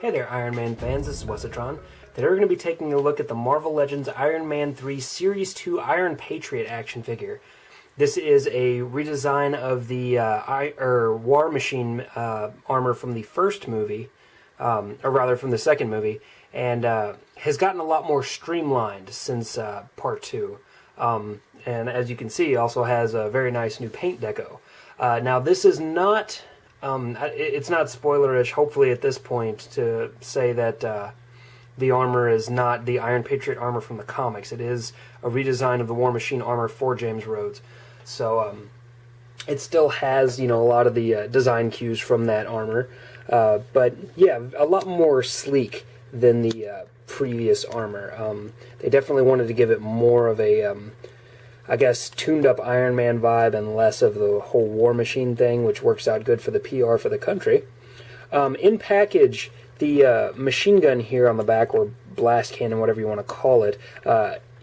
Hey there, Iron Man fans, this is Wesatron. Today we're going to be taking a look at the Marvel Legends Iron Man 3 Series 2 Iron Patriot action figure. This is a redesign of the War Machine armor from the first movie, or rather from the second movie, and has gotten a lot more streamlined since Part 2. And as you can see, also has a very nice new paint deco. Now this is not... it's not spoilerish, hopefully, at this point, to say that the armor is not the Iron Patriot armor from the comics. It is a redesign of the War Machine armor for James Rhodes. So, it still has, a lot of the design cues from that armor. But, yeah, a lot more sleek than the previous armor. They definitely wanted to give it more of a... I guess, tuned-up Iron Man vibe and less of the whole War Machine thing, which works out good for the PR for the country. In package, the machine gun here on the back, or blast cannon, whatever you want to call it,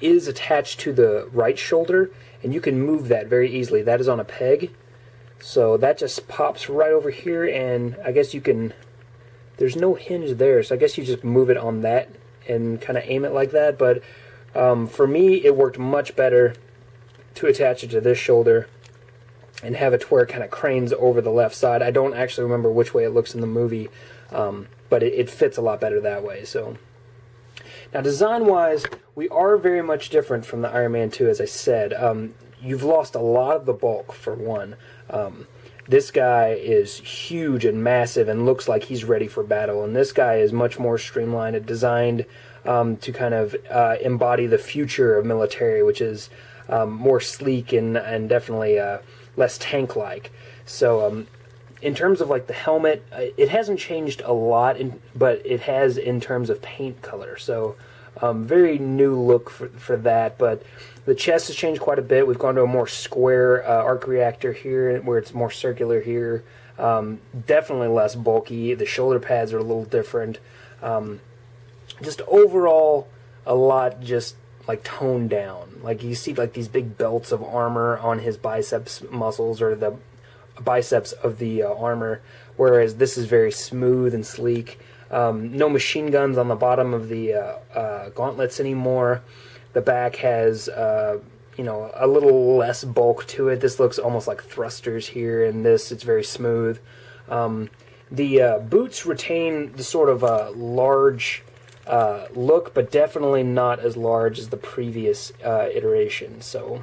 is attached to the right shoulder, and you can move that very easily. That is on a peg, so that just pops right over here, and I guess you can... There's no hinge there, so I guess you just move it on that and kind of aim it like that, but for me, it worked much better to attach it to this shoulder and have it to where it kind of cranes over the left side. I don't actually remember which way it looks in the movie, but it fits a lot better that way. So now, design-wise, we are very much different from the Iron Man 2, as I said. You've lost a lot of the bulk, for one. This guy is huge and massive and looks like he's ready for battle, and this guy is much more streamlined and designed to kind of embody the future of military, which is more sleek and definitely less tank-like. So in terms of like the helmet, it hasn't changed a lot, but it has in terms of paint color. So very new look for that. But the chest has changed quite a bit. We've gone to a more square arc reactor here, where it's more circular here. Definitely less bulky. The shoulder pads are a little different. Just overall, a lot just like toned down. Like you see like these big belts of armor on his biceps muscles, or the biceps of the armor, whereas this is very smooth and sleek. No machine guns on the bottom of the gauntlets anymore. The back has a little less bulk to it. This looks almost like thrusters here, and this it's very smooth. The boots retain the sort of large look, but definitely not as large as the previous iteration. So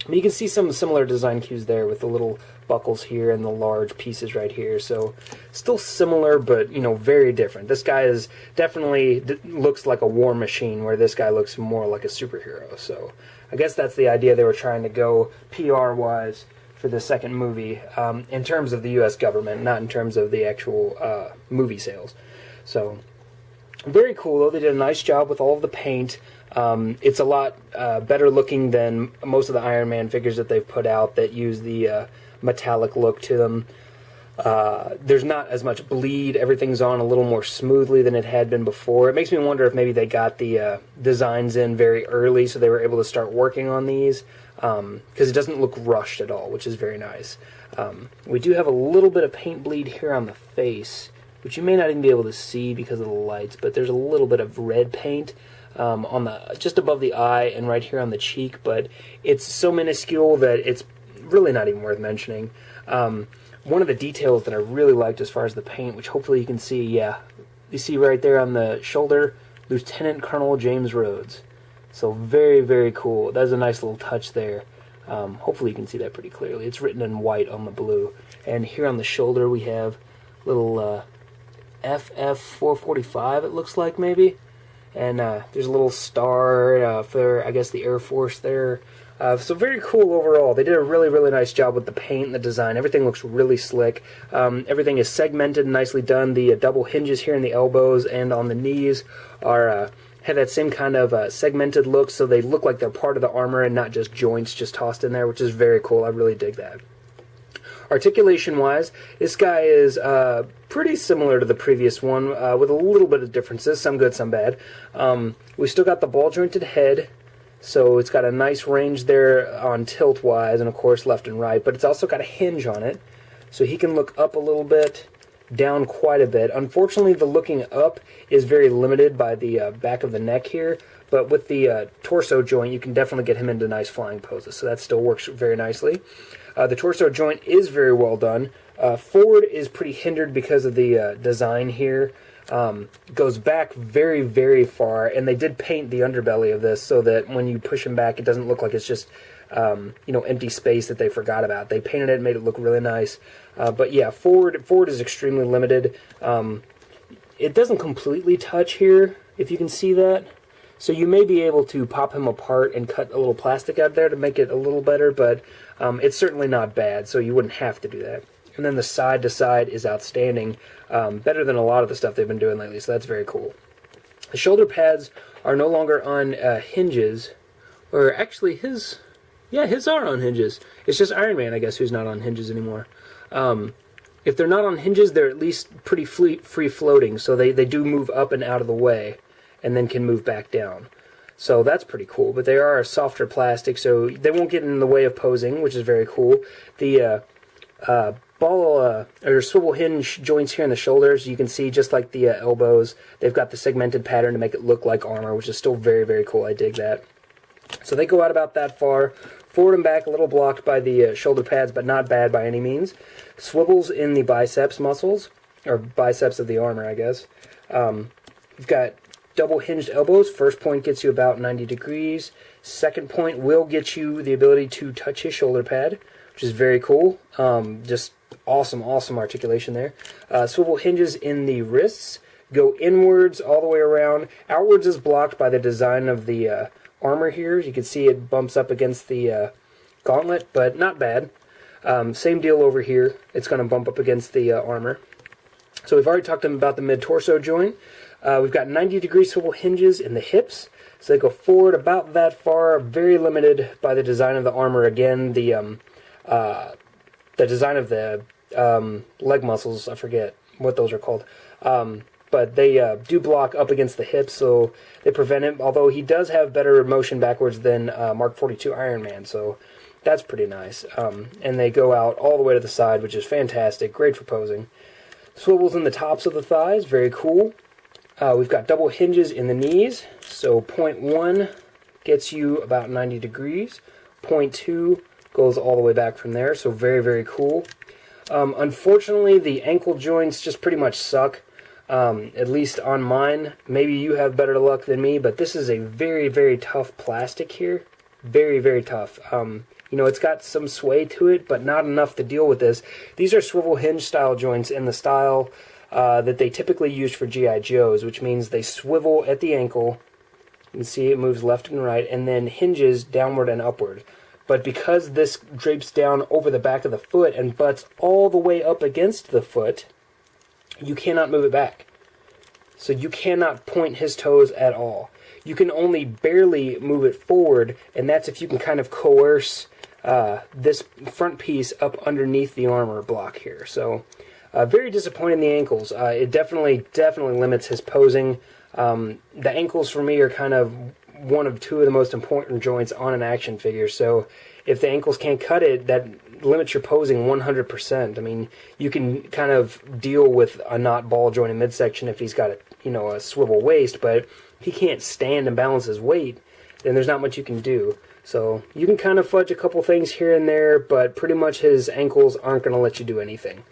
you can see some similar design cues there with the little buckles here and the large pieces right here. So still similar, but very different. This guy is definitely looks like a war machine, where this guy looks more like a superhero. So I guess that's the idea they were trying to go PR-wise for the second movie, in terms of the U.S. government, not in terms of the actual movie sales. So very cool, though. They did a nice job with all of the paint. It's a lot better looking than most of the Iron Man figures that they've put out that use the metallic look to them. There's not as much bleed. Everything's on a little more smoothly than it had been before. It makes me wonder if maybe they got the designs in very early, so they were able to start working on these, because it doesn't look rushed at all, which is very nice. We do have a little bit of paint bleed here on the face, which you may not even be able to see because of the lights, but there's a little bit of red paint on the just above the eye and right here on the cheek, but it's so minuscule that it's really not even worth mentioning. One of the details that I really liked as far as the paint, which hopefully you can see, you see right there on the shoulder, Lieutenant Colonel James Rhodes. So very, very cool. That's a nice little touch there. Hopefully you can see that pretty clearly. It's written in white on the blue. And here on the shoulder we have little FF445, it looks like, maybe. And there's a little star for, I guess, the Air Force there. So very cool overall. They did a really, really nice job with the paint and the design. Everything looks really slick. Everything is segmented and nicely done. The double hinges here in the elbows and on the knees are have that same kind of segmented look, so they look like they're part of the armor and not just joints just tossed in there, which is very cool. I really dig that. Articulation-wise, this guy is pretty similar to the previous one, with a little bit of differences, some good, some bad. We still got the ball-jointed head, so it's got a nice range there on tilt-wise, and of course left and right, but it's also got a hinge on it. so he can look up a little bit, down quite a bit. Unfortunately, the looking up is very limited by the back of the neck here, but with the torso joint, you can definitely get him into nice flying poses, so that still works very nicely. The torso joint is very well done. Forward is pretty hindered because of the design here. Goes back very, very far, and they did paint the underbelly of this so that when you push him back, it doesn't look like it's just empty space that they forgot about. They painted it and made it look really nice. But yeah, forward is extremely limited. It doesn't completely touch here, if you can see that. So you may be able to pop him apart and cut a little plastic out there to make it a little better, but it's certainly not bad, so you wouldn't have to do that. And then the side to side is outstanding, better than a lot of the stuff they've been doing lately, so that's very cool. The shoulder pads are no longer on hinges, or actually his are on hinges. It's just Iron Man, I guess, who's not on hinges anymore. If they're not on hinges, they're at least pretty free floating, so they do move up and out of the way, and then can move back down. So that's pretty cool, but they are a softer plastic, so they won't get in the way of posing, which is very cool. The ball or swivel hinge joints here in the shoulders, you can see just like the elbows, they've got the segmented pattern to make it look like armor, which is still very, very cool. I dig that. So they go out about that far. Forward and back, a little blocked by the shoulder pads, but not bad by any means. Swivels in the biceps muscles, or biceps of the armor, I guess. We've got double hinged elbows. First point gets you about 90 degrees. Second point will get you the ability to touch his shoulder pad, which is very cool. Just awesome articulation there. Swivel hinges in the wrists. Go inwards all the way around. Outwards is blocked by the design of the armor here. You can see it bumps up against the gauntlet, but not bad. Same deal over here. It's going to bump up against the armor. So we've already talked about the mid-torso joint. We've got 90-degree swivel hinges in the hips. So they go forward about that far, very limited by the design of the armor. Again, the design of the leg muscles, I forget what those are called. But they do block up against the hips, so they prevent him, although he does have better motion backwards than Mark 42 Iron Man, so that's pretty nice. And they go out all the way to the side, which is fantastic, great for posing. Swivels in the tops of the thighs, very cool. We've got double hinges in the knees, so point 1 gets you about 90 degrees. Point 2 goes all the way back from there, so very, very cool. Unfortunately, the ankle joints just pretty much suck, at least on mine. Maybe you have better luck than me, but this is a very, very tough plastic here. Very, very tough. It's got some sway to it, but not enough to deal with this. These are swivel hinge style joints in the style that they typically use for G.I. Joes, which means they swivel at the ankle. You can see it moves left and right, and then hinges downward and upward. But because this drapes down over the back of the foot and butts all the way up against the foot, you cannot move it back. So you cannot point his toes at all. You can only barely move it forward, and that's if you can kind of coerce this front piece up underneath the armor block here. So very disappointing in the ankles. It definitely limits his posing. The ankles for me are kind of one of two of the most important joints on an action figure. So if the ankles can't cut it, that limits your posing 100%. I mean, you can kind of deal with a not ball joint in midsection if he's got a swivel waist, but if he can't stand and balance his weight, then there's not much you can do. So you can kind of fudge a couple things here and there, but pretty much his ankles aren't going to let you do anything.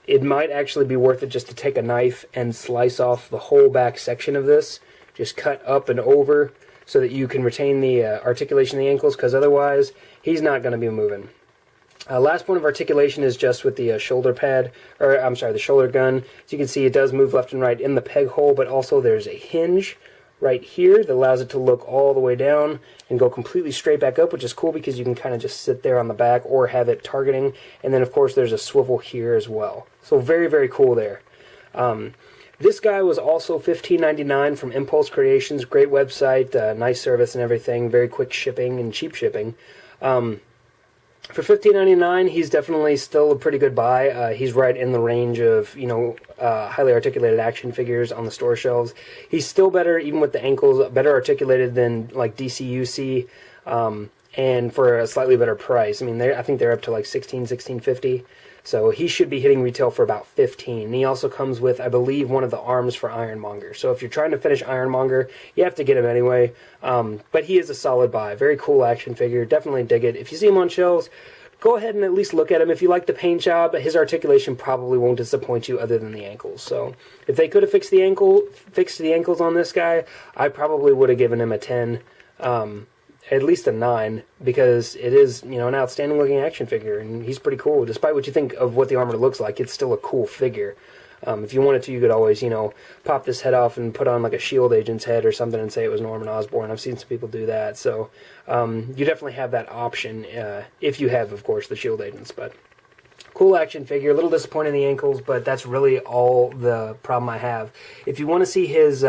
It might actually be worth it just to take a knife and slice off the whole back section of this. Just cut up and over so that you can retain the articulation of the ankles, because otherwise he's not going to be moving. Last point of articulation is just with the shoulder pad, or I'm sorry, the shoulder gun. As you can see, it does move left and right in the peg hole, but also there's a hinge right here that allows it to look all the way down and go completely straight back up, which is cool because you can kind of just sit there on the back or have it targeting. And then, of course, there's a swivel here as well. So very, very cool there. This guy was also $15.99 from Impulse Creations. Great website, nice service and everything. Very quick shipping and cheap shipping. For $15.99, he's definitely still a pretty good buy. He's right in the range of, highly articulated action figures on the store shelves. He's still better, even with the ankles, better articulated than like DCUC. and for a slightly better price. I mean, I think they're up to like $16.50. So he should be hitting retail for about $15. And he also comes with, I believe, one of the arms for Ironmonger. So if you're trying to finish Ironmonger, you have to get him anyway. But he is a solid buy. Very cool action figure. Definitely dig it. If you see him on shelves, go ahead and at least look at him. If you like the paint job, his articulation probably won't disappoint you other than the ankles. So if they could have fixed the ankles on this guy, I probably would have given him a 10. At least a 9, because it is, an outstanding looking action figure, and he's pretty cool. Despite what you think of what the armor looks like, it's still a cool figure. If you wanted to, you could always, pop this head off and put on like a S.H.I.E.L.D. agent's head or something and say it was Norman Osborn. I've seen some people do that, so you definitely have that option, if you have, of course, the S.H.I.E.L.D. agents. But cool action figure, a little disappointed in the ankles, but that's really all the problem I have. If you want to see his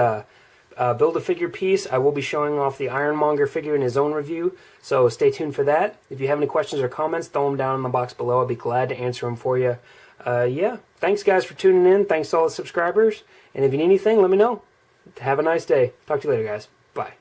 Build-A-Figure piece, I will be showing off the Ironmonger figure in his own review, so stay tuned for that. If you have any questions or comments, throw them down in the box below. I'll be glad to answer them for you. Yeah, thanks guys for tuning in. Thanks to all the subscribers. And if you need anything, let me know. Have a nice day. Talk to you later, guys. Bye.